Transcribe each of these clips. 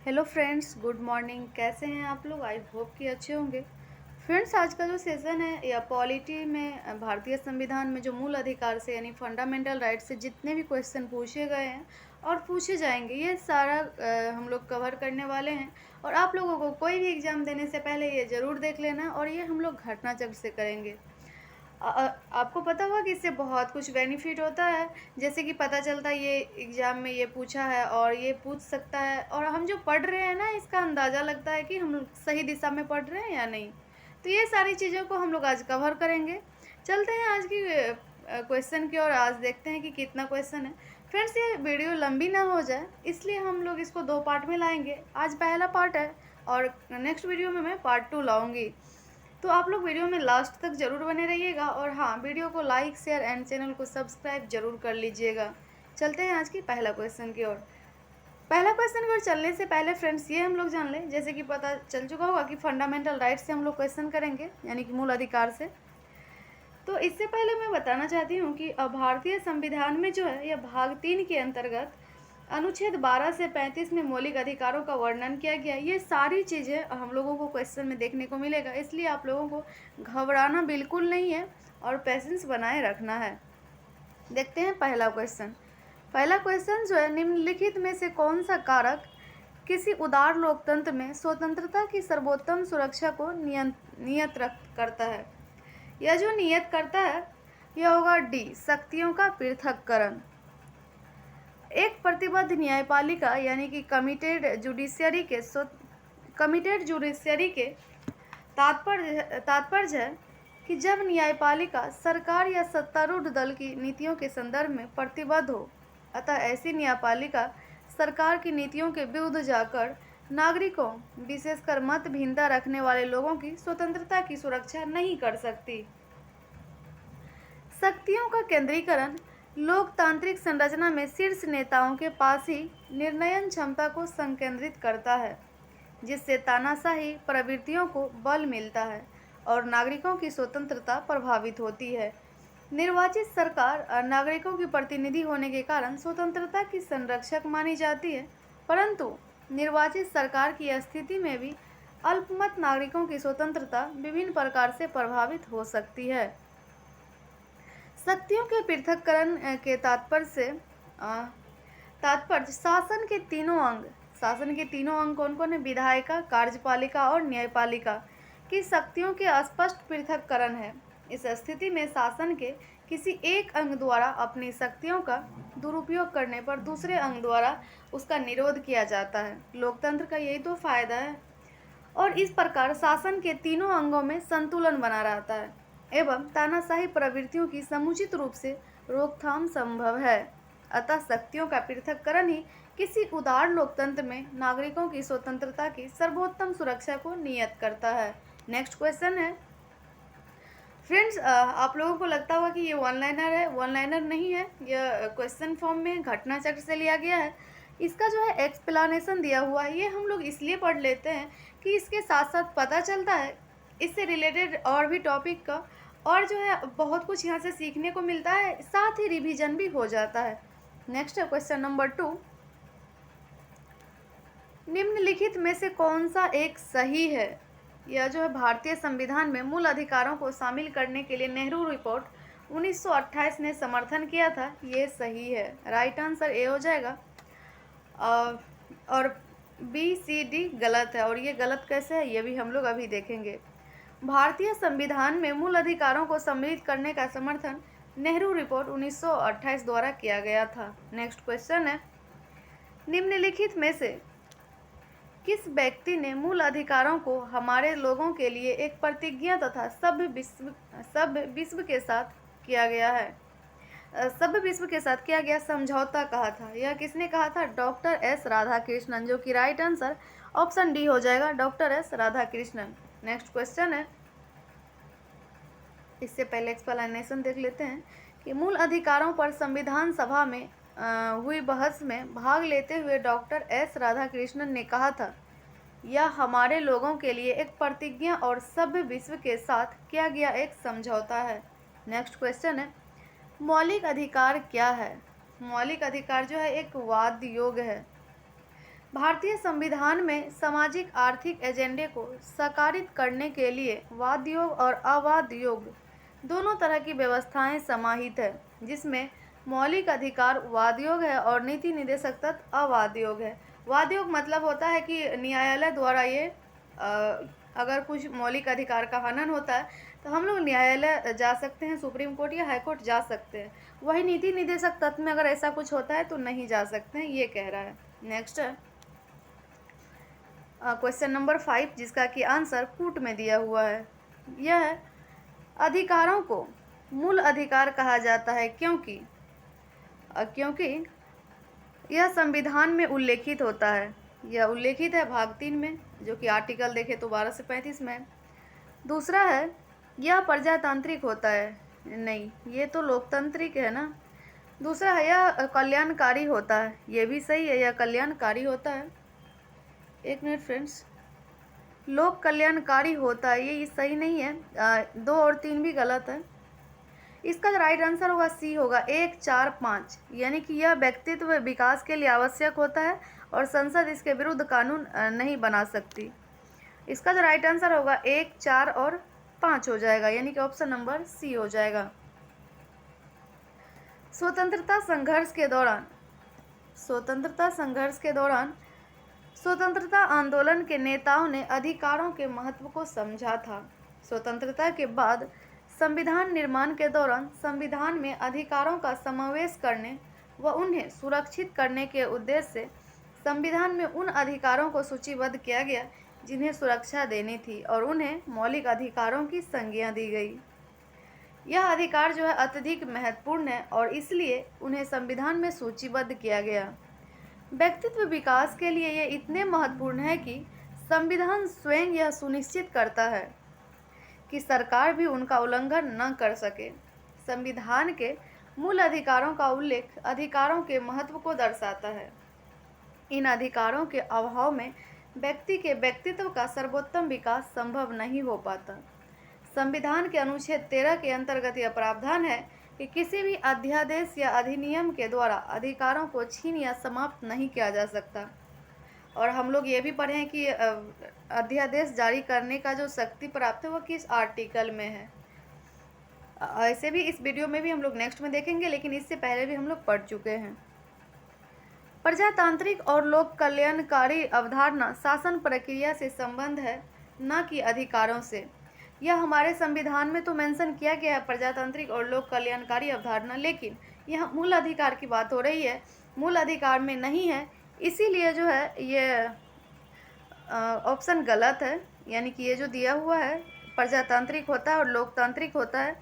Hello friends, good morning. कैसे हैं आप लोग? आई होप कि अच्छे होंगे। फ्रेंड्स, आज का जो सेशन है या पॉलिटी में भारतीय संविधान में जो मूल अधिकार से यानी फंडामेंटल राइट से जितने भी क्वेश्चन पूछे गए हैं और पूछे जाएंगे, ये सारा हम लोग कवर करने वाले हैं। और आप लोगों को कोई भी एग्ज़ाम देने से पहले ये ज़रूर देख लेना, और ये हम लोग घटना चक्र से करेंगे। आपको पता होगा कि इससे बहुत कुछ बेनिफिट होता है। जैसे कि पता चलता है ये एग्ज़ाम में ये पूछा है और ये पूछ सकता है, और हम जो पढ़ रहे हैं ना, इसका अंदाज़ा लगता है कि हम लोग सही दिशा में पढ़ रहे हैं या नहीं। तो ये सारी चीज़ों को हम लोग आज कवर करेंगे। चलते हैं आज की क्वेश्चन की ओर। आज देखते हैं कि कितना क्वेश्चन है। फ्रेंड्स, ये वीडियो लंबी ना हो जाए इसलिए हम लोग इसको 2 पार्ट में लाएंगे। आज पहला पार्ट है और नेक्स्ट वीडियो में मैं पार्ट 2 लाऊंगी। तो आप लोग वीडियो में लास्ट तक ज़रूर बने रहिएगा, और हाँ, वीडियो को लाइक, शेयर एंड चैनल को सब्सक्राइब ज़रूर कर लीजिएगा। चलते हैं आज की पहला क्वेश्चन की ओर। पहला क्वेश्चन की ओर चलने से पहले फ्रेंड्स, ये हम लोग जान लें, जैसे कि पता चल चुका होगा कि फंडामेंटल राइट से हम लोग क्वेश्चन करेंगे, यानी कि मूल अधिकार से। तो इससे पहले मैं बताना चाहती हूँ कि भारतीय संविधान में जो है यह भाग 3 के अंतर्गत अनुच्छेद 12 से 35 में मौलिक अधिकारों का वर्णन किया गया। ये सारी चीज़ें हम लोगों को क्वेश्चन में देखने को मिलेगा, इसलिए आप लोगों को घबराना बिल्कुल नहीं है और पेशेंस बनाए रखना है। देखते हैं पहला क्वेश्चन। पहला क्वेश्चन जो है, निम्नलिखित में से कौन सा कारक किसी उदार लोकतंत्र में स्वतंत्रता की सर्वोत्तम सुरक्षा को नियंत्रित करता है? यह जो नियत करता है यह होगा डी, शक्तियों का पृथक्करण। एक प्रतिबद्ध न्यायपालिका यानी कि कमिटेड जुडिशरी के तात्पर्य है कि जब न्यायपालिका सरकार या सत्तारूढ़ दल की नीतियों के संदर्भ में प्रतिबद्ध हो। अतः ऐसी न्यायपालिका सरकार की नीतियों के विरुद्ध जाकर नागरिकों, विशेषकर मत भिन्नता रखने वाले लोगों की स्वतंत्रता की सुरक्षा नहीं कर सकती। शक्तियों का केंद्रीकरण लोकतांत्रिक संरचना में शीर्ष नेताओं के पास ही निर्णयन क्षमता को संकेंद्रित करता है, जिससे तानाशाही प्रवृत्तियों को बल मिलता है और नागरिकों की स्वतंत्रता प्रभावित होती है। निर्वाचित सरकार नागरिकों की प्रतिनिधि होने के कारण स्वतंत्रता की संरक्षक मानी जाती है, परंतु निर्वाचित सरकार की स्थिति में भी अल्पमत नागरिकों की स्वतंत्रता विभिन्न प्रकार से प्रभावित हो सकती है। शक्तियों के पृथक्करण के तात्पर्य शासन के तीनों अंग कौन कौन है? विधायिका, कार्यपालिका और न्यायपालिका की शक्तियों के स्पष्ट पृथक्करण है। इस स्थिति में शासन के किसी एक अंग द्वारा अपनी शक्तियों का दुरुपयोग करने पर दूसरे अंग द्वारा उसका निरोध किया जाता है। लोकतंत्र का यही तो फायदा है, और इस प्रकार शासन के तीनों अंगों में संतुलन बना रहता है एवं तानाशाही प्रवृत्तियों की समुचित रूप से रोकथाम संभव है। अतः शक्तियों का पृथक्करण ही किसी उदार लोकतंत्र में नागरिकों की स्वतंत्रता की सर्वोत्तम सुरक्षा को नियत करता है। नेक्स्ट क्वेश्चन है फ्रेंड्स, आप लोगों को लगता होगा कि ये वन लाइनर है। वन लाइनर नहीं है, यह क्वेश्चन फॉर्म में घटना चक्र से लिया गया है। इसका जो है एक्सप्लेनेशन दिया हुआ है, ये हम लोग इसलिए पढ़ लेते हैं कि इसके साथ साथ पता चलता है इससे रिलेटेड और भी टॉपिक का, और जो है बहुत कुछ यहाँ से सीखने को मिलता है, साथ ही रिवीजन भी हो जाता है। नेक्स्ट है क्वेश्चन नंबर 2। निम्नलिखित में से कौन सा एक सही है? यह जो है भारतीय संविधान में मूल अधिकारों को शामिल करने के लिए नेहरू रिपोर्ट 1928 ने समर्थन किया था, ये सही है। राइट आंसर ए हो जाएगा। और बी, सी, डी गलत है, और ये गलत कैसे है ये भी हम लोग अभी देखेंगे। भारतीय संविधान में मूल अधिकारों को सम्मिलित करने का समर्थन नेहरू रिपोर्ट 1928 द्वारा किया गया था। नेक्स्ट क्वेश्चन है, निम्नलिखित में से किस व्यक्ति ने मूल अधिकारों को हमारे लोगों के लिए एक प्रतिज्ञा तथा सभ्य विश्व के साथ किया गया है? सभ्य विश्व के साथ किया गया समझौता कहा था। यह किसने कहा था? डॉक्टर एस राधाकृष्णन, जो कि राइट आंसर ऑप्शन डी हो जाएगा, doctor S Radhakrishnan. Next question है, इससे पहले एक्सप्लेनेशन देख लेते हैं कि मूल अधिकारों पर संविधान सभा में हुई बहस में भाग लेते हुए डॉक्टर एस राधाकृष्णन ने कहा था, यह हमारे लोगों के लिए एक प्रतिज्ञा और सभ्य विश्व के साथ किया गया एक समझौता है। नेक्स्ट क्वेश्चन है, मौलिक अधिकार क्या है? मौलिक अधिकार जो है एक वाद योग है। भारतीय संविधान में सामाजिक आर्थिक एजेंडे को साकारित करने के लिए वाद योग और अवाद योग दोनों तरह की व्यवस्थाएं समाहित है, जिसमें मौलिक अधिकार वाद योग है और नीति निर्देशक तत्व अवाद योग है। वाद योग मतलब होता है कि न्यायालय द्वारा ये अगर कुछ मौलिक अधिकार का हनन होता है तो हम लोग न्यायालय जा सकते हैं, सुप्रीम कोर्ट या हाई कोर्ट जा सकते हैं। वही नीति निर्देशक तत्व में अगर ऐसा कुछ होता है तो नहीं जा सकते हैं, ये कह रहा है। नेक्स्ट है क्वेश्चन नंबर 5, जिसका कि आंसर कूट में दिया हुआ है। यह है, अधिकारों को मूल अधिकार कहा जाता है क्योंकि यह संविधान में उल्लेखित होता है। यह उल्लेखित है भाग 3 में, जो कि आर्टिकल देखे तो 12 से 35 में है। दूसरा है, यह प्रजातांत्रिक होता है। नहीं, ये तो लोकतांत्रिक है ना। दूसरा है, यह कल्याणकारी होता है। ये भी सही है, यह कल्याणकारी होता है। एक मिनट फ्रेंड्स, लोक कल्याणकारी होता है, ये सही नहीं है। 2 और 3 भी गलत है। इसका राइट आंसर होगा सी होगा, 1, 4, 5। यानी कि यह व्यक्तित्व विकास के लिए आवश्यक होता है और संसद इसके विरुद्ध कानून नहीं बना सकती। इसका जो राइट आंसर होगा 1, 4 और 5 हो जाएगा, यानी कि ऑप्शन नंबर सी हो जाएगा। स्वतंत्रता संघर्ष के दौरान स्वतंत्रता आंदोलन के नेताओं ने अधिकारों के महत्व को समझा था। स्वतंत्रता के बाद संविधान निर्माण के दौरान संविधान में अधिकारों का समावेश करने व उन्हें सुरक्षित करने के उद्देश्य से संविधान में उन अधिकारों को सूचीबद्ध किया गया जिन्हें सुरक्षा देनी थी और उन्हें मौलिक अधिकारों की संज्ञा दी गई। यह अधिकार जो है अत्यधिक महत्वपूर्ण है और इसलिए उन्हें संविधान में सूचीबद्ध किया गया। व्यक्तित्व विकास के लिए ये इतने महत्वपूर्ण है कि संविधान स्वयं यह सुनिश्चित करता है कि सरकार भी उनका उल्लंघन न कर सके। संविधान के मूल अधिकारों का उल्लेख अधिकारों के महत्व को दर्शाता है। इन अधिकारों के अभाव में व्यक्ति के व्यक्तित्व का सर्वोत्तम विकास संभव नहीं हो पाता। संविधान के अनुच्छेद 13 के अंतर्गत यह प्रावधान है कि किसी भी अध्यादेश या अधिनियम के द्वारा अधिकारों को छीन या समाप्त नहीं किया जा सकता। और हम लोग ये भी पढ़े हैं कि अध्यादेश जारी करने का जो शक्ति प्राप्त है वो किस आर्टिकल में है। ऐसे भी इस वीडियो में भी हम लोग नेक्स्ट में देखेंगे, लेकिन इससे पहले भी हम लोग पढ़ चुके हैं। प्रजातांत्रिक और लोक कल्याणकारी अवधारणा शासन प्रक्रिया से संबंध है, न कि अधिकारों से। यह हमारे संविधान में तो मेंशन किया गया है प्रजातांत्रिक और लोक कल्याणकारी अवधारणा, लेकिन यह मूल अधिकार की बात हो रही है, मूल अधिकार में नहीं है। इसीलिए जो है ये ऑप्शन गलत है। यानी कि ये जो दिया हुआ है प्रजातांत्रिक होता है और लोकतांत्रिक होता है,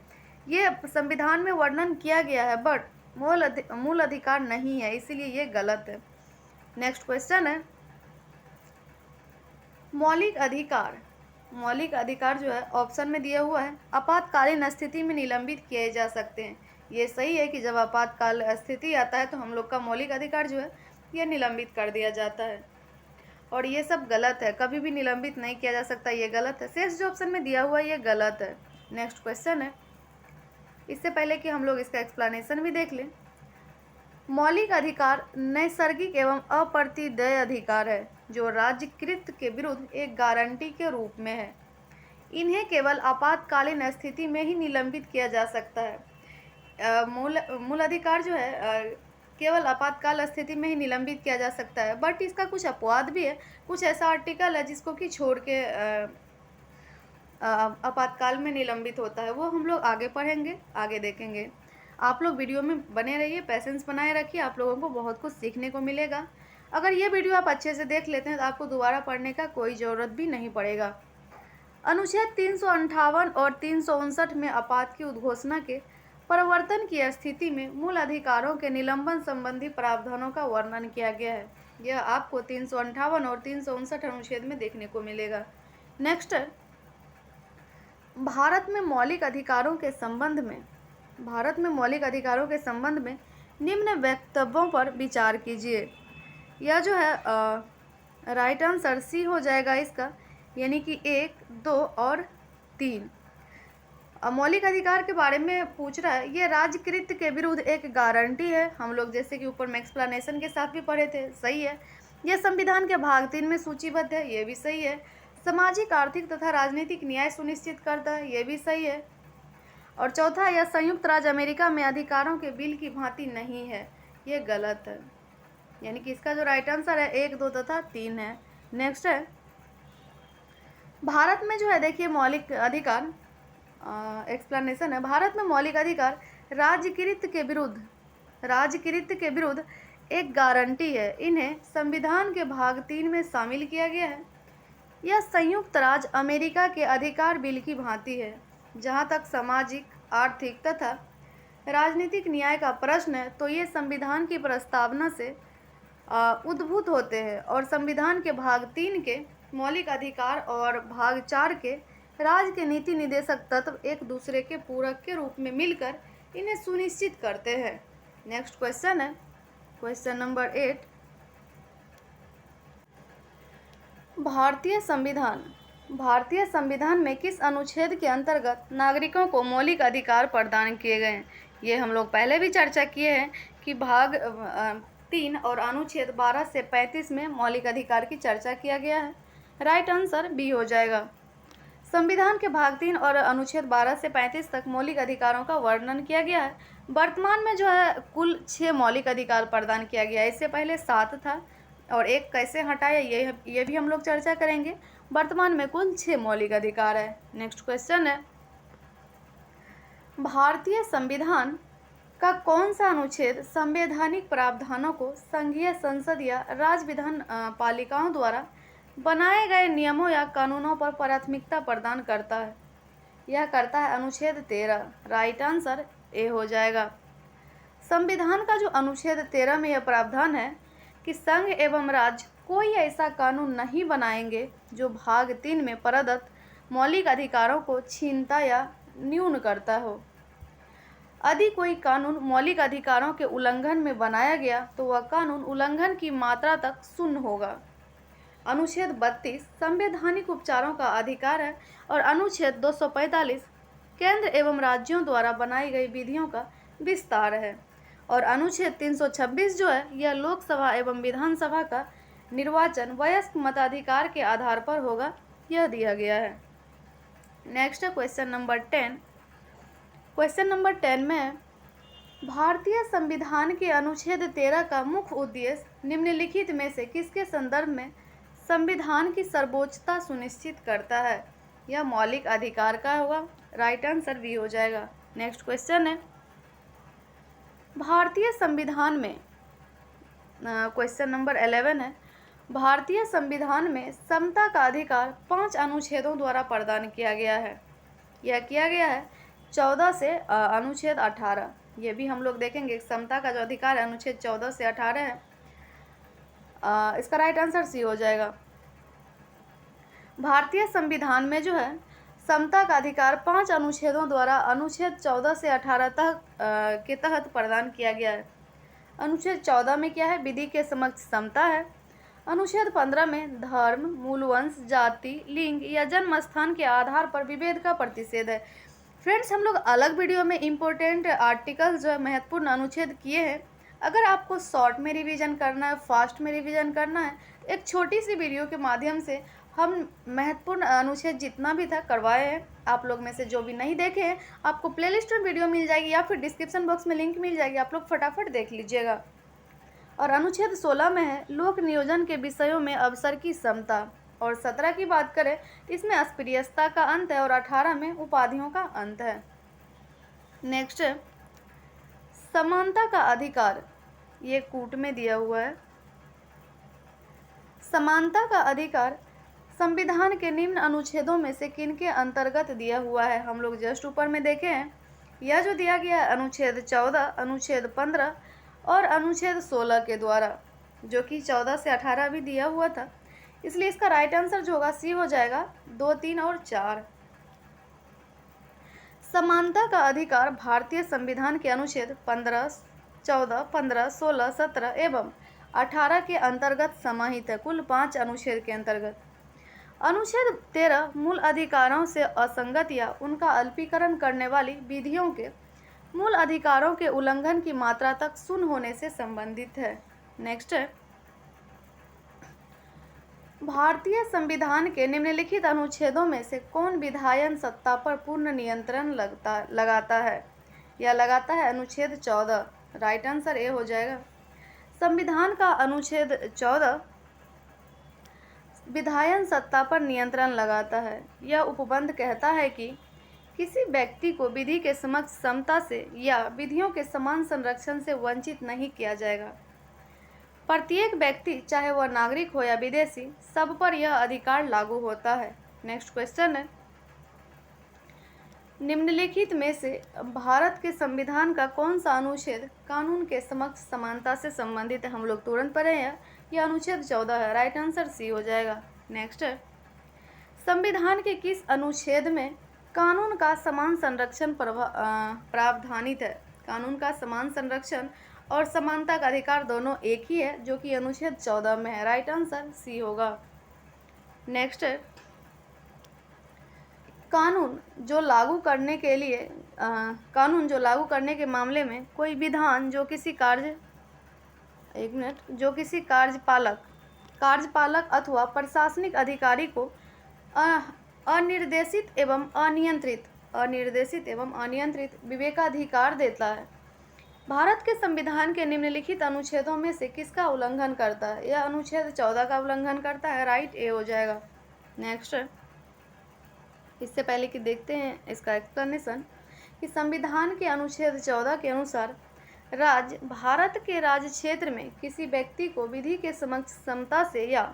ये संविधान में वर्णन किया गया है बट मूल अधिकार नहीं है, इसीलिए ये गलत है। नेक्स्ट क्वेश्चन है, मौलिक अधिकार जो है ऑप्शन में दिया हुआ है, आपातकालीन स्थिति में निलंबित किए जा सकते हैं। ये सही है कि जब आपातकाल स्थिति आता है तो हम लोग का मौलिक अधिकार जो है ये निलंबित कर दिया जाता है, और ये सब गलत है, कभी भी निलंबित नहीं किया जा सकता, ये गलत है। शेष जो ऑप्शन में दिया हुआ है ये गलत है। नेक्स्ट क्वेश्चन है, इससे पहले कि हम लोग इसका एक्सप्लेनेशन भी देख लें, मौलिक अधिकार नैसर्गिक एवं अप्रतिदेय अधिकार है जो राज्यकृत के विरुद्ध एक गारंटी के रूप में है। इन्हें केवल आपातकालीन स्थिति में ही निलंबित किया जा सकता है। मूल अधिकार जो है केवल आपातकाल स्थिति में ही निलंबित किया जा सकता है, बट इसका कुछ अपवाद भी है। कुछ ऐसा आर्टिकल है जिसको कि छोड़ के आपातकाल में निलंबित होता है, वो हम लोग आगे पढ़ेंगे, आगे देखेंगे। आप लोग वीडियो में बने रहिए, पैसेंस बनाए रखिए, आप लोगों को बहुत कुछ सीखने को मिलेगा। अगर ये वीडियो आप अच्छे से देख लेते हैं तो आपको दोबारा पढ़ने का कोई ज़रूरत भी नहीं पड़ेगा। अनुच्छेद 358 और 359 में आपात की उद्घोषणा के परिवर्तन की स्थिति में मूल अधिकारों के निलंबन संबंधी प्रावधानों का वर्णन किया गया है। यह आपको 358 और 359 अनुच्छेद में देखने को मिलेगा। नेक्स्ट, भारत में मौलिक अधिकारों के संबंध में निम्न वक्तव्यों पर विचार कीजिए। यह जो है राइट आंसर सी हो जाएगा इसका, यानी कि 1, 2 और 3। मौलिक अधिकार के बारे में पूछ रहा है, ये राज्यकृत के विरुद्ध एक गारंटी है। हम लोग जैसे कि ऊपर में एक्सप्लेनेशन के साथ भी पढ़े थे, सही है। यह संविधान के भाग 3 में सूचीबद्ध है, ये भी सही है। सामाजिक, आर्थिक तथा राजनीतिक न्याय सुनिश्चित करता है, ये भी सही है। और चौथा, यह संयुक्त राज्य अमेरिका में अधिकारों के बिल की भांति नहीं है, ये गलत है। यानी कि इसका जो राइट आंसर है 1, 2 तथा 3 है। नेक्स्ट है, भारत में जो है देखिए मौलिक अधिकार, एक्सप्लेनेशन है, भारत में मौलिक अधिकार राज्यकृत के विरुद्ध एक गारंटी है। इन्हें संविधान के भाग 3 में शामिल किया गया है। यह संयुक्त राज्य अमेरिका के अधिकार बिल की भांति है। जहाँ तक सामाजिक, आर्थिक तथा राजनीतिक न्याय का प्रश्न है तो ये संविधान की प्रस्तावना से उद्भूत होते हैं और संविधान के भाग 3 के मौलिक अधिकार और भाग 4 के राज्य के नीति निदेशक तत्व एक दूसरे के पूरक के रूप में मिलकर इन्हें सुनिश्चित करते हैं। नेक्स्ट क्वेश्चन है क्वेश्चन नंबर 8, भारतीय संविधान में किस अनुच्छेद के अंतर्गत नागरिकों को मौलिक अधिकार प्रदान किए गए हैं? ये हम लोग पहले भी चर्चा किए हैं कि भाग 3 और अनुच्छेद 12 से 35 में मौलिक अधिकार की चर्चा किया गया है। राइट आंसर बी हो जाएगा। संविधान के भाग 3 और अनुच्छेद 12 से 35 तक मौलिक अधिकारों का वर्णन किया गया है। वर्तमान में जो है कुल 6 मौलिक अधिकार प्रदान किया गया है। इससे पहले 7 था और एक कैसे हटाया ये भी हम लोग चर्चा करेंगे। वर्तमान में कुल 6 मौलिक अधिकार है। नेक्स्ट क्वेश्चन है, भारतीय संविधान का कौन सा अनुच्छेद संवैधानिक प्रावधानों को संघीय संसद या राज्य विधान पालिकाओं द्वारा बनाए गए नियमों या कानूनों पर प्राथमिकता प्रदान करता है? यह करता है अनुच्छेद 13। राइट आंसर ए हो जाएगा। संविधान का जो अनुच्छेद 13 में यह प्रावधान है कि संघ एवं राज्य कोई ऐसा कानून नहीं बनाएंगे जो भाग 3 में प्रदत्त मौलिक अधिकारों को छीनता या न्यून करता हो। यदि कोई कानून मौलिक अधिकारों के उल्लंघन में बनाया गया तो वह कानून उल्लंघन की मात्रा तक शून्य होगा। अनुच्छेद 32 संवैधानिक उपचारों का अधिकार है और अनुच्छेद 245 केंद्र एवं राज्यों द्वारा बनाई गई विधियों का विस्तार है और अनुच्छेद 326 जो है यह लोकसभा एवं विधानसभा का निर्वाचन वयस्क मताधिकार के आधार पर होगा, यह दिया गया है। नेक्स्ट है क्वेश्चन नंबर 10। क्वेश्चन नंबर 10 में भारतीय संविधान के अनुच्छेद 13 का मुख्य उद्देश्य निम्नलिखित में से किसके संदर्भ में संविधान की सर्वोच्चता सुनिश्चित करता है? यह मौलिक अधिकार का होगा। राइट आंसर बी हो जाएगा। नेक्स्ट क्वेश्चन है, भारतीय संविधान में क्वेश्चन नंबर 11 है, भारतीय संविधान में समता का अधिकार 5 अनुच्छेदों द्वारा प्रदान किया गया है। यह किया गया है 14 से अनुच्छेद 18। ये भी हम लोग देखेंगे। समता का जो अधिकार है अनुच्छेद 14 से 18 है। इसका राइट आंसर सी हो जाएगा। भारतीय संविधान में जो है समता का अधिकार 5 अनुच्छेदों द्वारा अनुच्छेद 14 से 18 तक के तहत प्रदान किया गया है। अनुच्छेद 14 में क्या है? विधि के समक्ष समता है। अनुच्छेद 15 में धर्म, मूलवंश, जाति, लिंग या जन्म स्थान के आधार पर विभेद का प्रतिषेध है। फ्रेंड्स, हम लोग अलग वीडियो में इम्पोर्टेंट आर्टिकल्स जो है महत्वपूर्ण अनुच्छेद किए हैं। अगर आपको शॉर्ट में रिवीजन करना है, फास्ट में रिवीजन करना है, एक छोटी सी वीडियो के माध्यम से हम महत्वपूर्ण अनुच्छेद जितना भी था करवाए हैं। आप लोग में से जो भी नहीं देखे हैं आपको प्लेलिस्ट में वीडियो मिल जाएगी या फिर डिस्क्रिप्शन बॉक्स में लिंक मिल जाएगी, आप लोग फटाफट देख लीजिएगा। और अनुच्छेद 16 में है लोक नियोजन के विषयों में अवसर की समता। और 17 की बात करें इसमें अस्पृश्यता का अंत है और 18 में उपाधियों का अंत है। नेक्स्ट है समानता का अधिकार, ये कूट में दिया हुआ है। समानता का अधिकार संविधान के निम्न अनुच्छेदों में से किनके अंतर्गत दिया हुआ है? हम लोग जस्ट ऊपर में देखे हैं। यह जो दिया गया है अनुच्छेद 14, अनुच्छेद 15 और अनुच्छेद 16 के द्वारा, जो कि 14 से 18 भी दिया हुआ था। इसलिए इसका राइट आंसर जो होगा सी हो जाएगा। 2, 3 और 4। समानता का अधिकार भारतीय संविधान के अनुच्छेद 15, 14, 15, 16, 17 एवं 18 के अंतर्गत समाहित है, कुल 5 अनुच्छेद के अंतर्गत। अनुच्छेद 13 मूल अधिकारों से असंगत या उनका अल्पीकरण करने वाली विधियों के मूल अधिकारों के उल्लंघन की मात्रा तक शून्य होने से संबंधित है। नेक्स्ट है भारतीय संविधान के निम्नलिखित अनुच्छेदों में से कौन विधायन सत्ता पर पूर्ण नियंत्रण लगाता है या लगाता है? अनुच्छेद 14। राइट आंसर ए हो जाएगा। संविधान का अनुच्छेद 14 विधायन सत्ता पर नियंत्रण लगाता है। यह उपबंध कहता है कि किसी व्यक्ति को विधि के समक्ष समता से या विधियों के समान संरक्षण से वंचित नहीं किया जाएगा। प्रत्येक व्यक्ति, चाहे वह नागरिक हो या विदेशी, सब पर यह अधिकार लागू होता है। नेक्स्ट क्वेश्चन है, निम्नलिखित में से भारत के संविधान का कौन सा अनुच्छेद कानून के समक्ष समानता से संबंधित है? हम लोग तुरंत पढ़े हैं, यह अनुच्छेद 14 है। राइट आंसर सी हो जाएगा। नेक्स्ट है, संविधान के किस अनुच्छेद में कानून का समान संरक्षण प्रावधानित है? कानून का समान संरक्षण और समानता का अधिकार दोनों एक ही है, जो कि अनुच्छेद 14 में है। राइट आंसर सी होगा। नेक्स्ट है, कानून जो लागू करने के मामले में कोई विधान जो किसी कार्यपालक अथवा प्रशासनिक अधिकारी को अनिर्देशित एवं अनियंत्रित विवेकाधिकार देता है, भारत के संविधान के निम्नलिखित अनुच्छेदों में से किसका उल्लंघन करता है? यह अनुच्छेद 14 का उल्लंघन करता है। राइट ए हो जाएगा। नेक्स्ट, इससे पहले कि देखते हैं इसका एक्सप्लेनेशन कि संविधान के अनुच्छेद 14 के अनुसार भारत के राज्य क्षेत्र में किसी व्यक्ति को विधि के समक्ष समता से या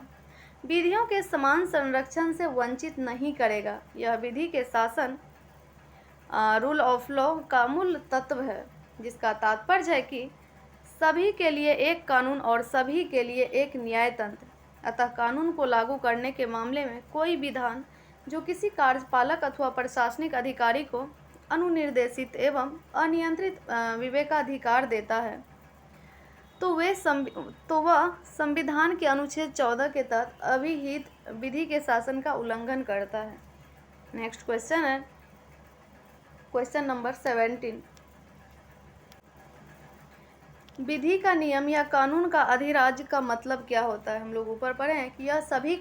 विधियों के समान संरक्षण से वंचित नहीं करेगा। यह विधि के शासन रूल ऑफ लॉ का मूल तत्व है, जिसका तात्पर्य है कि सभी के लिए एक कानून और सभी के लिए एक न्याय तंत्र। अतः कानून को लागू करने के मामले में कोई विधान जो किसी कार्यपालक अथवा प्रशासनिक अधिकारी को अनुनिर्देशित एवं अनियंत्रित विवेकाधिकार देता है, तो वह संविधान के अनुच्छेद 14 के तहत अभिहित विधि के शासन का उल्लंघन करता है। नेक्स्ट क्वेश्चन है, क्वेश्चन नंबर 17। विधि का नियम या कानून का अधिराज्य का मतलब क्या होता है? हम लोग ऊपर पढ़े हैं कि यह सभी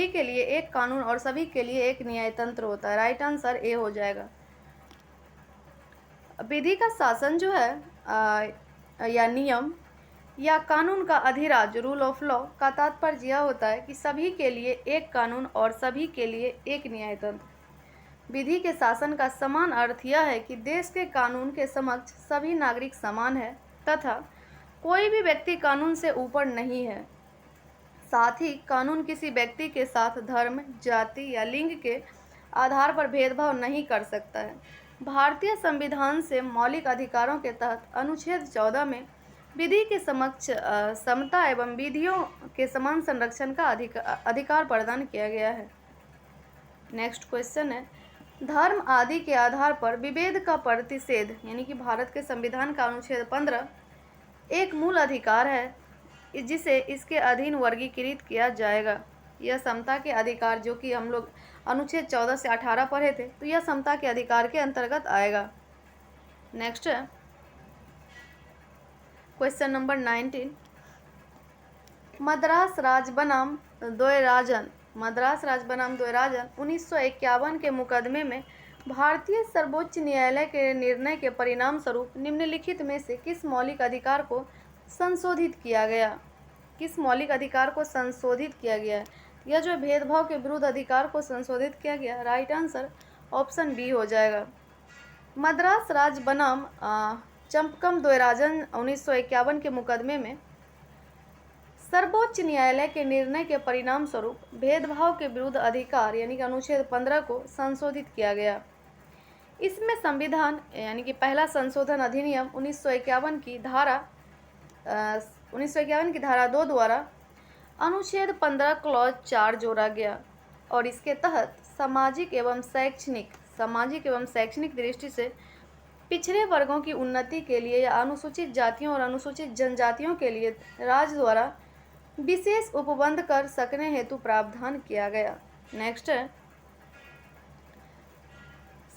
के लिए एक कानून और सभी के लिए एक न्याय तंत्र होता है। राइट आंसर ए हो जाएगा। विधि का शासन जो है या नियम या कानून का अधिराज्य रूल ऑफ लॉ का तात्पर्य यह होता है कि सभी के लिए एक कानून और सभी के लिए एक न्याय तंत्र। विधि के शासन का समान अर्थ यह है कि देश के कानून के समक्ष सभी नागरिक समान है तथा कोई भी व्यक्ति कानून से ऊपर नहीं है। साथ ही कानून किसी व्यक्ति के साथ धर्म, जाति या लिंग के आधार पर भेदभाव नहीं कर सकता है। भारतीय संविधान से मौलिक अधिकारों के तहत अनुच्छेद 14 में विधि के समक्ष समता एवं विधियों के समान संरक्षण का अधिकार प्रदान किया गया है। नेक्स्ट क्वेश्चन है, धर्म आदि के आधार पर विभेद का प्रतिषेध यानी कि भारत के संविधान का अनुच्छेद 15 एक मूल अधिकार है, जिसे इसके अधीन वर्गीकृत किया जाएगा। यह समता के अधिकार, जो कि हम लोग अनुच्छेद 14 से 18 पढ़े थे, तो यह समता के अधिकार के अंतर्गत आएगा। नेक्स्ट है क्वेश्चन नंबर 19। मद्रास राज बनाम द्वैराजन 1951 के मुकदमे में भारतीय सर्वोच्च न्यायालय के निर्णय के परिणाम स्वरूप निम्नलिखित में से किस मौलिक अधिकार को संशोधित किया गया? किस मौलिक अधिकार को संशोधित किया गया है? यह जो भेदभाव के विरुद्ध अधिकार को संशोधित किया गया। राइट आंसर ऑप्शन बी हो जाएगा। मद्रास राज बनाम चंपकम द्वैराजन 1951 के मुकदमे में सर्वोच्च न्यायालय के निर्णय के परिणाम स्वरूप भेदभाव के विरुद्ध अधिकार यानी कि अनुच्छेद 15 को संशोधित किया गया। इसमें संविधान यानी कि पहला संशोधन अधिनियम 1951 की धारा 2 द्वारा अनुच्छेद 15 क्लॉज 4 जोड़ा गया और इसके तहत सामाजिक एवं शैक्षणिक दृष्टि से पिछड़े वर्गों की उन्नति के लिए या अनुसूचित जातियों और अनुसूचित जनजातियों के लिए राज्य द्वारा विशेष उपबंध कर सकने हेतु प्रावधान किया गया। नेक्स्ट है,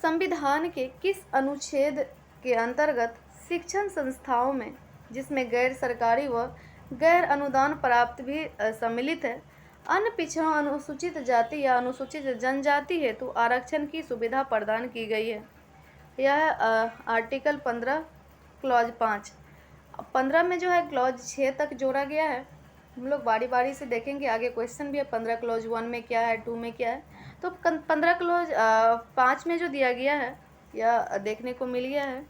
संविधान के किस अनुच्छेद के अंतर्गत शिक्षण संस्थाओं में, जिसमें गैर सरकारी व गैर अनुदान प्राप्त भी सम्मिलित है, अन्य पिछड़ों, अनुसूचित जाति या अनुसूचित जनजाति हेतु आरक्षण की सुविधा प्रदान की गई है। यह आर्टिकल 15 क्लॉज 5। 15 में जो है क्लॉज 6 तक जोड़ा गया है। हम लोग बारी बारी से देखेंगे, आगे क्वेश्चन भी है 15 क्लॉज 1 में क्या है, 2 में क्या है। तो 15 क्लॉज 5 में जो दिया गया है यह देखने को मिल गया है।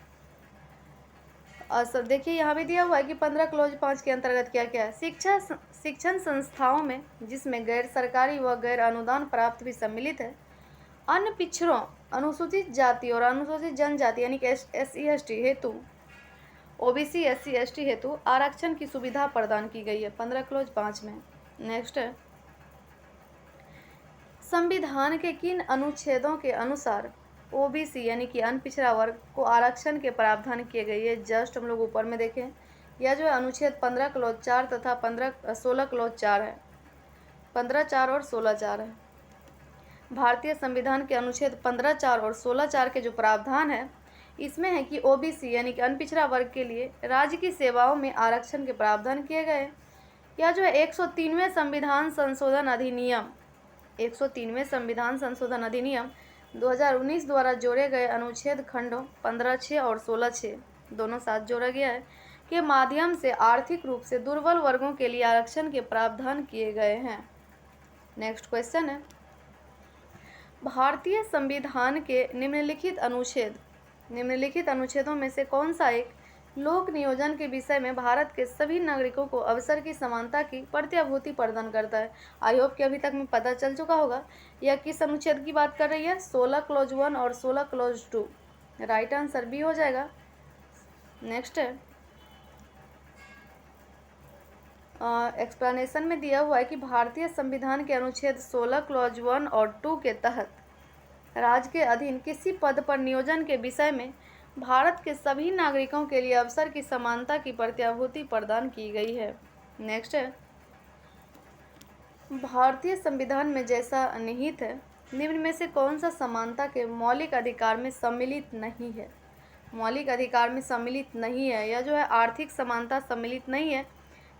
सर देखिए यहाँ भी दिया हुआ है कि 15 क्लॉज 5 के अंतर्गत क्या क्या है। शिक्षण संस्थाओं में जिसमें गैर सरकारी व गैर अनुदान प्राप्त भी सम्मिलित है, अन्य पिछड़ों, अनुसूचित जाति और अनुसूचित जनजाति यानी कि SC/ST हेतु, OBC SC/ST हेतु आरक्षण की सुविधा प्रदान की गई है 15 क्लॉज 5 में। नेक्स्ट है, संविधान के किन अनुच्छेदों के अनुसार OBC यानी कि अनपिछड़ा वर्ग को आरक्षण के प्रावधान किए गए। ये जस्ट हम लोग ऊपर में देखें, यह जो है अनुच्छेद 15 क्लॉज 4 तथा 16 क्लॉज 4 है। 15 4 और 16 4 है। भारतीय संविधान के अनुच्छेद 15 4 और 16 4 के जो प्रावधान है, इसमें है कि OBC यानी कि अनपिछड़ा वर्ग के लिए राज्य की सेवाओं में आरक्षण के प्रावधान किए गए। यह जो है 103वें संविधान संशोधन अधिनियम 103वें संविधान संशोधन अधिनियम 2019 द्वारा जोड़े गए अनुच्छेद खंडों 15(6) और 16(6) दोनों साथ जोड़ा गया है के माध्यम से आर्थिक रूप से दुर्बल वर्गों के लिए आरक्षण के प्रावधान किए गए हैं। नेक्स्ट क्वेश्चन है, भारतीय संविधान के निम्नलिखित अनुच्छेदों में से कौन सा एक लोक नियोजन के विषय में भारत के सभी नागरिकों को अवसर की समानता की प्रत्याभूति प्रदान करता है। आई होप कि अभी तक में पता चल चुका होगा यह किस अनुच्छेद की बात कर रही है। 16 क्लॉज 1 और 16 क्लॉज 2। राइट आंसर बी हो जाएगा। नेक्स्ट है, एक्सप्लेनेशन में दिया हुआ है कि भारतीय संविधान के अनुच्छेद 16 क्लॉज 1 और 2 के तहत राज्य के अधीन किसी पद पर नियोजन के विषय में भारत के सभी नागरिकों के लिए अवसर की समानता की प्रत्याभूति प्रदान की गई है। नेक्स्ट है, भारतीय संविधान में जैसा निहित है निम्न में से कौन सा समानता के मौलिक अधिकार में सम्मिलित नहीं है। मौलिक अधिकार में सम्मिलित नहीं है। यह जो है आर्थिक समानता सम्मिलित नहीं है,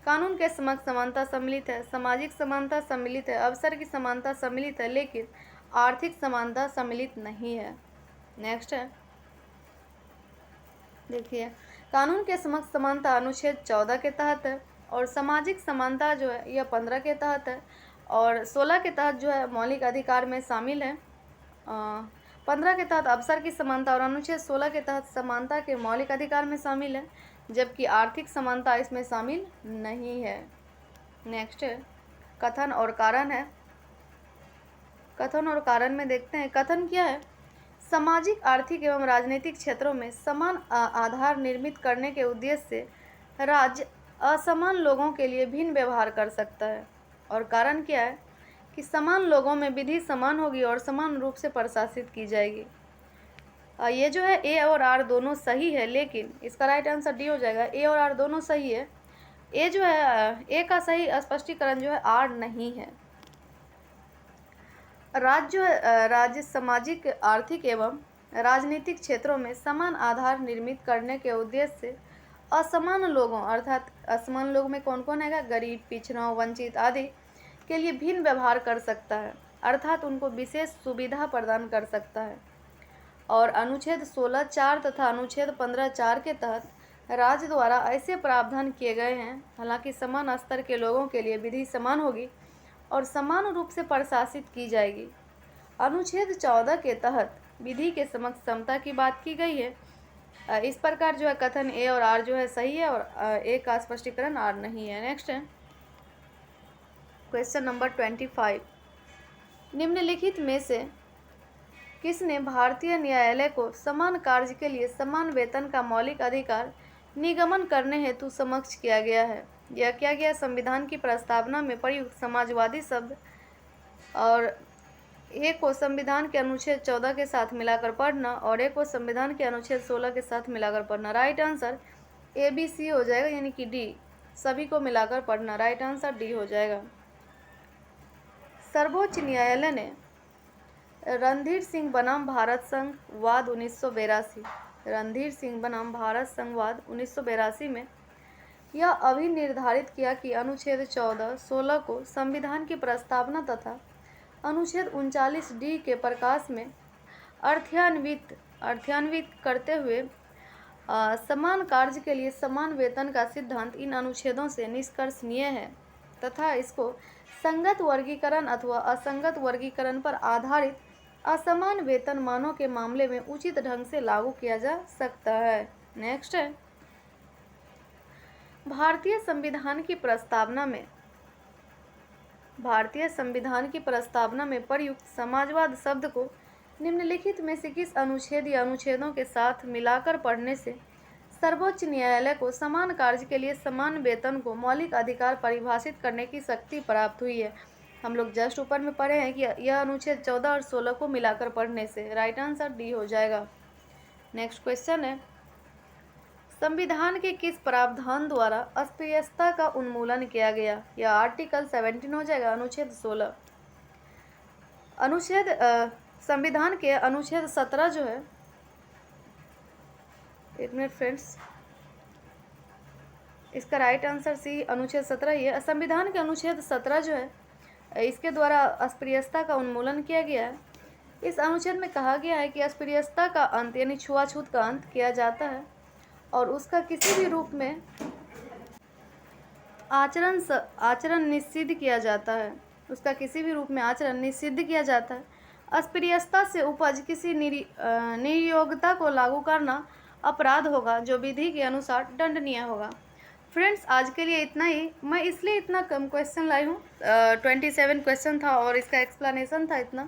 कानून के समक्ष समानता सम्मिलित है, सामाजिक समानता सम्मिलित है, अवसर की समानता सम्मिलित है, लेकिन आर्थिक समानता सम्मिलित नहीं है। नेक्स्ट है, देखिए कानून के समक्ष समानता अनुच्छेद 14 के तहत है और सामाजिक समानता जो है यह 15 के तहत है और 16 के तहत जो है मौलिक अधिकार में शामिल है। 15 के तहत अवसर की समानता और अनुच्छेद 16 के तहत समानता के मौलिक अधिकार में शामिल है, जबकि आर्थिक समानता इसमें शामिल नहीं है। नेक्स्ट है, कथन और कारण है। कथन और कारण में देखते हैं, कथन क्या है, सामाजिक, आर्थिक एवं राजनीतिक क्षेत्रों में समान आधार निर्मित करने के उद्देश्य से राज्य असमान लोगों के लिए भिन्न व्यवहार कर सकता है। और कारण क्या है कि समान लोगों में विधि समान होगी और समान रूप से प्रशासित की जाएगी। ये जो है ए और आर दोनों सही है, लेकिन इसका राइट आंसर डी हो जाएगा। ए और आर दोनों सही है। ए जो है ए का सही स्पष्टीकरण जो है आर नहीं है। राज्य सामाजिक, आर्थिक एवं राजनीतिक क्षेत्रों में समान आधार निर्मित करने के उद्देश्य से असमान लोगों अर्थात असमान लोग में कौन कौन है, गरीब, पिछड़ों, वंचित आदि के लिए भिन्न व्यवहार कर सकता है, अर्थात उनको विशेष सुविधा प्रदान कर सकता है। और अनुच्छेद 16 4 तथा अनुच्छेद 15 4 के तहत राज्य द्वारा ऐसे प्रावधान किए गए हैं, हालांकि समान स्तर के लोगों के लिए विधि समान होगी और समान रूप से प्रशासित की जाएगी। अनुच्छेद 14 के तहत विधि के समक्ष समता की बात की गई है। इस प्रकार जो है कथन ए और आर जो है सही है और ए का स्पष्टीकरण आर नहीं है। नेक्स्ट है क्वेश्चन नंबर 25, निम्नलिखित में से किसने भारतीय न्यायालय को समान कार्य के लिए समान वेतन का मौलिक अधिकार निगमन करने हेतु समक्ष किया गया है। यह किया गया संविधान की प्रस्तावना में प्रयुक्त समाजवादी शब्द और ए को संविधान के अनुच्छेद 14 के साथ मिलाकर पढ़ना और ए को संविधान के अनुच्छेद 16 के साथ मिलाकर पढ़ना। Right answer A B C हो जाएगा, यानी कि डी सभी को मिलाकर पढ़ना। राइट आंसर डी हो जाएगा। सर्वोच्च न्यायालय ने रणधीर सिंह बनाम भारत संघ वाद 1982 में यह अभी निर्धारित किया कि अनुच्छेद 14, 16 को संविधान की प्रस्तावना तथा अनुच्छेद 39D के प्रकाश में अर्थान्वित करते हुए समान कार्य के लिए समान वेतन का सिद्धांत इन अनुच्छेदों से निष्कर्षणीय है तथा इसको संगत वर्गीकरण अथवा असंगत वर्गीकरण पर आधारित असमान वेतन मानों के मामले में उचित ढंग से लागू किया जा सकता है। नेक्स्ट है, भारतीय संविधान की प्रस्तावना में प्रयुक्त समाजवाद शब्द को निम्नलिखित में से किस अनुच्छेद या अनुच्छेदों के साथ मिलाकर पढ़ने से सर्वोच्च न्यायालय को समान कार्य के लिए समान वेतन को मौलिक अधिकार परिभाषित करने की शक्ति प्राप्त हुई है? हम लोग जस्ट ऊपर में पढ़े हैं कि यह अनुच्छेद 14 और 16 को मिलाकर पढ़ने से। राइट आंसर डी हो जाएगा। नेक्स्ट क्वेश्चन है, संविधान के किस प्रावधान द्वारा अस्पृश्यता का उन्मूलन किया गया? यह आर्टिकल 17 हो जाएगा, अनुच्छेद 16। संविधान के अनुच्छेद 17 जो है, एक मिनट फ्रेंड्स, इसका राइट आंसर सी अनुच्छेद 17 ही है। संविधान के अनुच्छेद 17 जो है, इसके द्वारा अस्पृश्यता का उन्मूलन किया गया है। इस अनुच्छेद में कहा गया है कि अस्पृश्यता का अंत यानी छुआछूत का अंत किया जाता है और उसका किसी भी रूप में आचरण निषिद्ध किया जाता है। उसका किसी भी रूप में आचरण निषिद्ध किया जाता है। अस्पृश्यता से उपज किसी नियोक्ता को लागू करना अपराध होगा जो विधि के अनुसार दंडनीय होगा। फ्रेंड्स, आज के लिए इतना ही। मैं इसलिए इतना कम क्वेश्चन लाई हूँ, 27 क्वेश्चन था और इसका एक्सप्लेनेशन था इतना,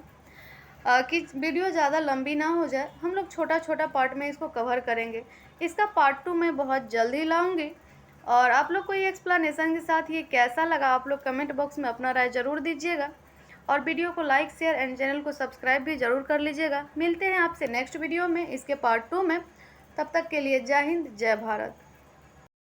कि वीडियो ज़्यादा लंबी ना हो जाए। हम लोग छोटा छोटा पार्ट में इसको कवर करेंगे। इसका पार्ट 2 मैं बहुत जल्दी लाऊंगी। और आप लोग को ये एक्सप्लेनेशन के साथ ये कैसा लगा, आप लोग कमेंट बॉक्स में अपना राय ज़रूर दीजिएगा और वीडियो को लाइक, शेयर एंड चैनल को सब्सक्राइब भी ज़रूर कर लीजिएगा। मिलते हैं आपसे नेक्स्ट वीडियो में, इसके पार्ट 2 में। तब तक के लिए जय हिंद, जय भारत।